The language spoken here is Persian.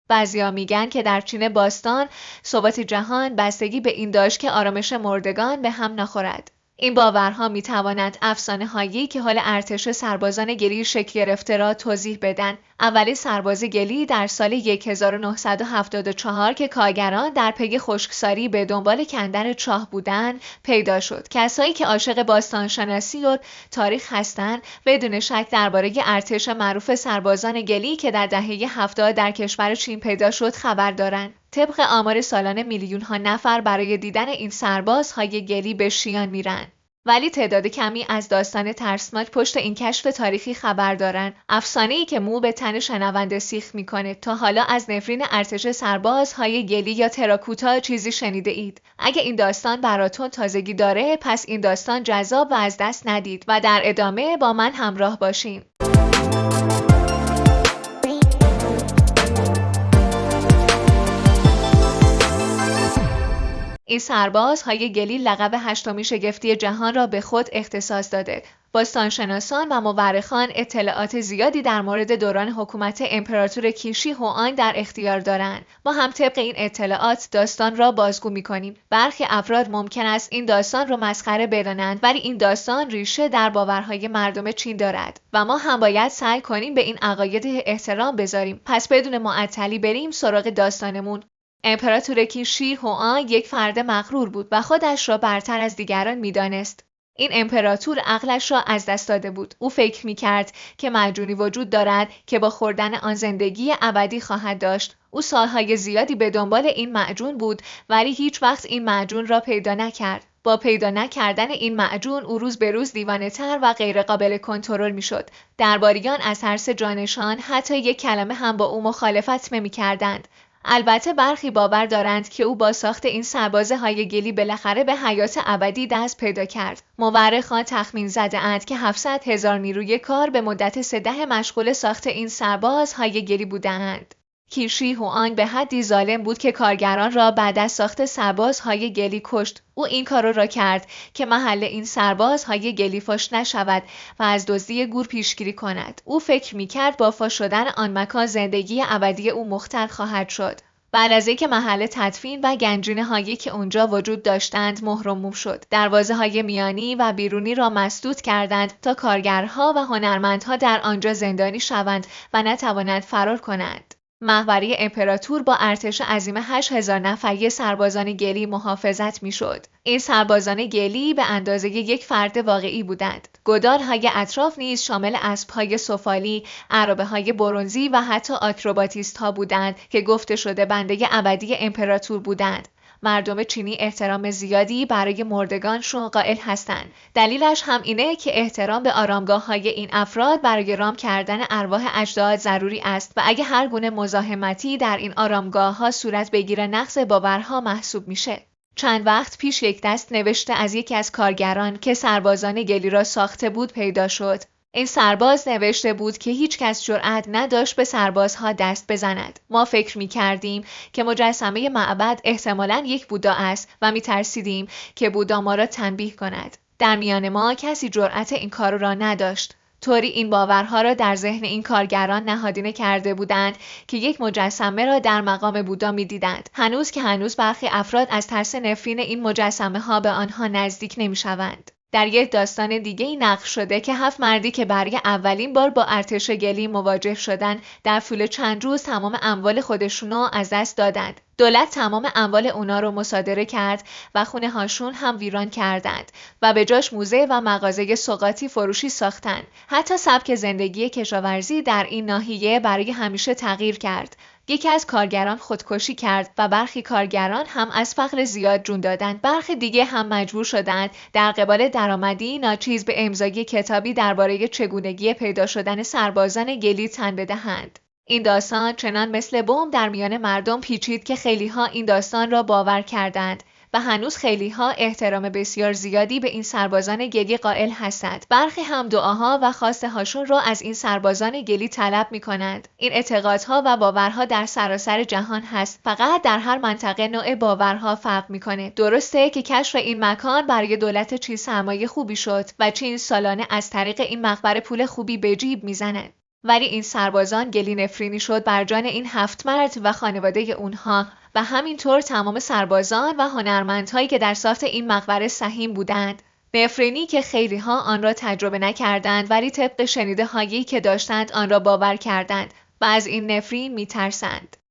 بعضیا میگن که در چین باستان ثبات جهان بستگی به این داشت که آرامش مردگان به هم نخورد. این باورها میتوانند افسانه‌هایی که حال ارتش سربازان گلی شکل گرفته را توضیح بدن. اولین سرباز گلی در سال 1974 که کارگران در پی خشکساری به دنبال کندن چاه بودند پیدا شد. کسایی که عاشق باستانشناسی و تاریخ هستند بدون شک درباره ارتش معروف سربازان گلی که در دهه 70 در کشور چین پیدا شد خبر دارند. طبق آمار سالانه میلیون‌ها نفر برای دیدن این سربازهای گلی به شیان میرن. ولی تعداد کمی از داستان ترسناک پشت این کشف تاریخی خبر دارن. افسانه‌ای که مو به تن شنونده سیخ میکنه. تا حالا از نفرین ارتش سربازهای گلی یا تراکوتا چیزی شنیده اید؟ اگه این داستان براتون تازگی داره، پس این داستان جذاب و از دست ندید و در ادامه با من همراه باشین. این سربازهای گلی لقب هشتمین شگفتی جهان را به خود اختصاص داده. باستانشناسان و مورخان اطلاعات زیادی در مورد دوران حکومت امپراتور کیشی هوآنگ در اختیار دارند. ما هم طبق این اطلاعات داستان را بازگو می‌کنیم. برخی افراد ممکن است این داستان را مسخره بدانند، ولی این داستان ریشه در باورهای مردم چین دارد و ما هم باید سعی کنیم به این عقاید احترام بذاریم. پس بدون معطلی بریم سراغ داستانمون. امپراتور کیشی هوآنگ یک فرد مغرور بود و خودش را برتر از دیگران می‌دانست. این امپراتور عقلش را از دست داده بود. او فکر می‌کرد که معجونی وجود دارد که با خوردن آن زندگی ابدی خواهد داشت. او سالهای زیادی به دنبال این معجون بود ولی هیچ وقت این معجون را پیدا نکرد. با پیدا نکردن این معجون او روز به روز دیوانه‌تر و غیر قابل کنترل می‌شد. درباریان از ترس جانشان حتی یک کلمه هم با او مخالفت نمی‌کردند. البته برخی باور دارند که او با ساخت این سربازهای گلی بالاخره به حیات ابدی دست پیدا کرد. مورخان تخمین زده‌اند که 700,000 نیروی کار به مدت 3 دهه مشغول ساخت این سربازهای گلی بودند. کیشی هوآنگ به حدی ظالم بود که کارگران را بعد از ساخت سربازهای گلی کشت. او این کار را کرد که محل این سربازهای گلی فاش نشود و از دزدی گور پیشگیری کند. او فکر می‌کرد با فاش شدن آن مکان زندگی ابدی او مختل خواهد شد. بعد از اینکه محل تدفین و گنجینه‌هایی که اونجا وجود داشتند مهرموم شد، دروازه‌های میانی و بیرونی را مسدود کردند تا کارگرها و هنرمندها در آنجا زندانی شوند و نتوانند فرار کنند. محوری امپراتور با ارتش عظیم 8,000 نفری سربازان گلی محافظت میشد. این سربازان گلی به اندازه یک فرد واقعی بودند. گودال‌های اطراف نیز شامل اسب‌های سفالی، عرابه‌های برنزی و حتی آکروباتیست‌ها بودند که گفته شده بنده ابدی امپراتور بودند. مردم چینی احترام زیادی برای مردگانشون قائل هستند. دلیلش هم اینه که احترام به آرامگاه‌های این افراد برای رام کردن ارواح اجداد ضروری است و اگه هر گونه مزاحمتی در این آرامگاه‌ها صورت بگیره نقض باورها محسوب میشه. چند وقت پیش یک دست نوشته از یکی از کارگران که سربازان گلی را ساخته بود پیدا شد. این سرباز نوشته بود که هیچ کس جرأت نداشت به سربازها دست بزند. ما فکر می کردیم که مجسمه معبد احتمالاً یک بودا است و می ترسیدیم که بودا ما را تنبیه کند. در میان ما کسی جرأت این کار را نداشت. طوری این باورها را در ذهن این کارگران نهادینه کرده بودند که یک مجسمه را در مقام بودا می دیدند. هنوز برخی افراد از ترس نفرین این مجسمه ها به آنها نزدیک نمی شوند. در یک داستان دیگه‌ای نقل شده که 7 مردی که برای اولین بار با ارتش گلی مواجه شدند در طول چند روز تمام اموال خودشونو از دست دادند. دولت تمام اموال اونا رو مصادره کرد و خونه هاشون هم ویران کردند و به جاش موزه و مغازه سوغاتی فروشی ساختند. حتی سبک زندگی کشاورزی در این ناحیه برای همیشه تغییر کرد. یکی از کارگران خودکشی کرد و برخی کارگران هم از فقر زیاد جون دادند. برخی دیگه هم مجبور شدند در قبال درآمدی ناچیز به امضای کتابی درباره چگونگی پیدا شدن سربازان گلی تن بدهند. این داستان چنان مثل بمب در میان مردم پیچید که خیلی‌ها این داستان را باور کردند و هنوز خیلی‌ها احترام بسیار زیادی به این سربازان گلی قائل هستند. برخی هم دعاها و خواسته هاشون را از این سربازان گلی طلب می‌کنند. این اعتقادها و باورها در سراسر جهان هست. فقط در هر منطقه نوع باورها فرق می‌کنه. درسته که کشف این مکان برای دولت چین سرمایه خوبی شد و چین سالانه از طریق این مقبره پول خوبی به جیب می‌زنه. ولی این سربازان گلی نفرینی شد بر جان این 7 مرد و خانواده اونها و همینطور تمام سربازان و هنرمندهایی که در ساخت این مقبره سهیم بودند. نفرینی که خیلی ها آن را تجربه نکردند ولی طبق شنیده هایی که داشتند آن را باور کردند و از این نفرین میترسند.